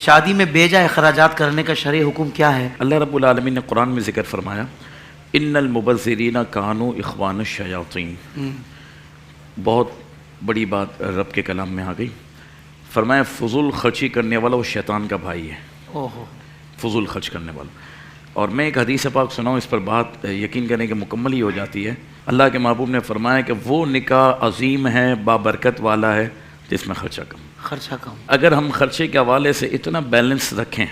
شادی میں بیجا اخراجات کرنے کا شرعی حکم کیا ہے؟ اللہ رب العالمین نے قرآن میں ذکر فرمایا ان المبذرین کانوا اخوان الشیاطین. بہت بڑی بات رب کے کلام میں آ گئی. فرمایا فضول خرچی کرنے والا وہ شیطان کا بھائی ہے. فضول خرچ کرنے والا. اور میں ایک حدیث پاک سناؤں، اس پر بات یقین کرنے کے مکمل ہی ہو جاتی ہے. اللہ کے محبوب نے فرمایا کہ وہ نکاح عظیم ہے، بابرکت والا ہے جس میں خرچہ کم. اگر ہم خرچے کے حوالے سے اتنا بیلنس رکھیں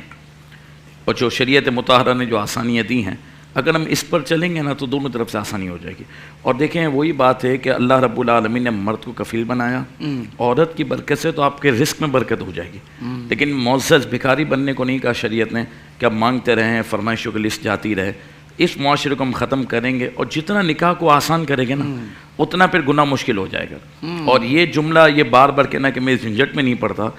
اور جو شریعت مطہرہ نے جو آسانیاں دی ہیں، اگر ہم اس پر چلیں گے نا تو دونوں طرف سے آسانی ہو جائے گی. اور دیکھیں وہی بات ہے کہ اللہ رب العالمین نے مرد کو کفیل بنایا. عورت کی برکت سے تو آپ کے رزق میں برکت ہو جائے گی، لیکن معزز بھکاری بننے کو نہیں کہا شریعت نے کہ آپ مانگتے رہیں، فرمائشوں کی لسٹ جاتی رہے. اس معاشرے کو ہم ختم کریں گے اور جتنا نکاح کو آسان کریں گے نا اتنا پھر گناہ مشکل ہو جائے گا. اور یہ جملہ یہ بار بار کہنا کہ میں اس جھنجٹ میں نہیں پڑتا،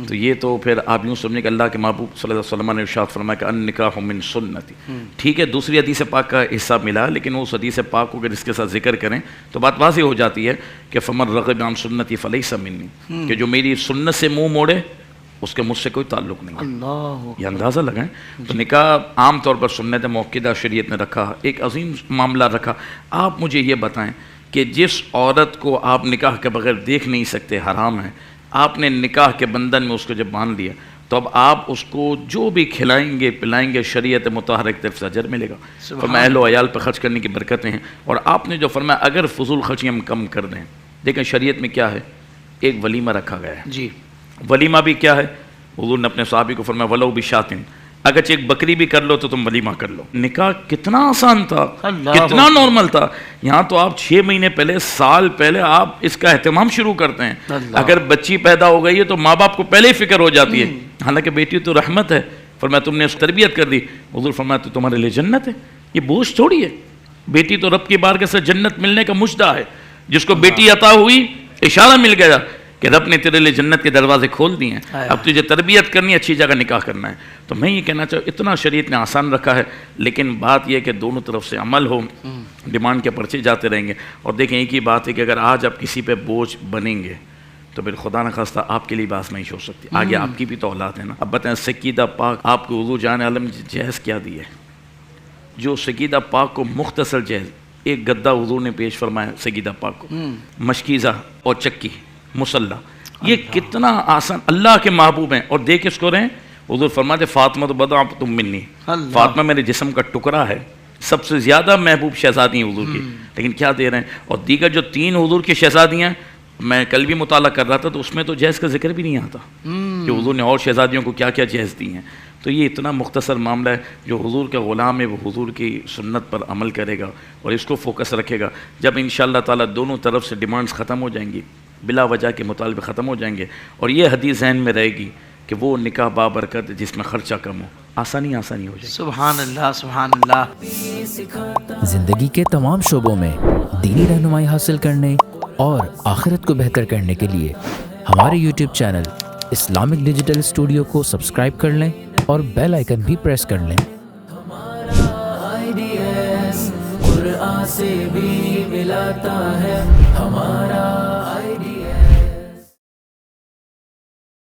تو یہ تو پھر آپ یوں سمجھیں کہ اللہ کے محبوب صلی اللہ علیہ وسلم نے ارشاد فرمایا کہ النکاح من سنتی. ٹھیک ہے، دوسری حدیث پاک کا حصہ ملا، لیکن اس حدیث پاک کو اگر اس کے ساتھ ذکر کریں تو بات واضح ہو جاتی ہے کہ فمن رغب عن سنتی فلیس منی، کہ جو میری سنت سے منہ موڑے اس کے مجھ سے کوئی تعلق نہیں ہے. یہ اندازہ لگائیں. تو نکاح عام طور پر سنت موقدہ شریعت نے رکھا، ایک عظیم معاملہ رکھا. آپ مجھے یہ بتائیں کہ جس عورت کو آپ نکاح کے بغیر دیکھ نہیں سکتے، حرام ہے، آپ نے نکاح کے بندھن میں اس کو جب باندھ لیا تو اب آپ اس کو جو بھی کھلائیں گے پلائیں گے شریعت مطہرہ کی طرف سے اجر ملے گا. فرمایا اہل و عیال پر خرچ کرنے کی برکتیں ہیں. اور آپ نے جو فرمایا اگر فضول خرچی ہم کم کر دیں، دیکھیں شریعت میں کیا ہے، ایک ولیمہ رکھا گیا ہے. جی ولیمہ بھی کیا ہے، حضور نے اپنے صحابی کو فرمایا ولو بشاتن، اگرچہ ایک بکری بھی کر لو تو تم ولیمہ کر لو. نکاح کتنا آسان تھا، کتنا نارمل تھا. یہاں تو آپ 6 مہینے پہلے، سال پہلے آپ اس کا اہتمام شروع کرتے ہیں. اگر بچی پیدا ہو گئی ہے تو ماں باپ کو پہلے ہی فکر ہو جاتی ہے. حالانکہ بیٹی تو رحمت ہے. فرمایا تم نے اس تربیت کر دی. حضور فرمایا تو تمہارے لیے جنت ہے، یہ بوجھ تھوڑی ہے. بیٹی تو رب کی بارگاہ سے جنت ملنے کا مجدہ ہے. جس کو بیٹی عطا ہوئی اشارہ مل گیا کہ رب نے تیرے لیے جنت کے دروازے کھول دیے ہیں. اب تجھے تربیت کرنی ہے، اچھی جگہ نکاح کرنا ہے. تو میں یہ کہنا چاہوں اتنا شریعت نے آسان رکھا ہے، لیکن بات یہ کہ دونوں طرف سے عمل ہو. ڈیمانڈ کے پرچے جاتے رہیں گے. اور دیکھیں ایک ہی بات ہے کہ اگر آج آپ کسی پہ بوجھ بنیں گے تو پھر خدا نہ خواستہ آپ کے لیے بات نہیں ہو سکتی. آگے آپ کی بھی تو اولاد ہے نا. اب بتائیں سکیدہ پاک آپ کو حضور جان عالم جہیز کیا دی ہے؟ جو سکیدہ پاک کو مختصر جہیز، ایک گدا حضور نے پیش فرمایا سکیدہ پاک کو، مشکیزہ اور چکی مسلح. یہ کتنا آسان. اللہ کے محبوب ہیں اور دیکھ اس کو رہے. حضور فرماتے فاطمہ تو بضعۃ منی، فاطمہ میرے جسم کا ٹکڑا ہے. سب سے زیادہ محبوب شہزادی ہیں حضور کی، لیکن کیا دے رہے ہیں. اور دیگر جو 3 حضور کی شہزادیاں، میں کل بھی مطالعہ کر رہا تھا تو اس میں تو جہیز کا ذکر بھی نہیں آتا کہ حضور نے اور شہزادیوں کو کیا کیا جہیز دی ہیں. تو یہ اتنا مختصر معاملہ ہے. جو حضور کا غلام ہے وہ حضور کی سنت پر عمل کرے گا اور اس کو فوکس رکھے گا. جب انشاءاللہ تعالیٰ دونوں طرف سے ڈیمانڈز ختم ہو جائیں گی، بلا وجہ کے مطالبے ختم ہو جائیں گے، اور یہ حدیث ذہن میں رہے گی کہ وہ نکاح بابرکت جس میں خرچہ کم ہو، آسانی ہو جائے گی. سبحان اللہ سبحان اللہ. زندگی کے تمام شعبوں میں دینی رہنمائی حاصل کرنے اور آخرت کو بہتر کرنے کے لیے ہمارے YouTube channel Islamic digital studio کو سبسکرائب کر لیں اور بیل آئیکن بھی پریس کر لیں. قرآن سے بھی ملاتا ہے ہمارا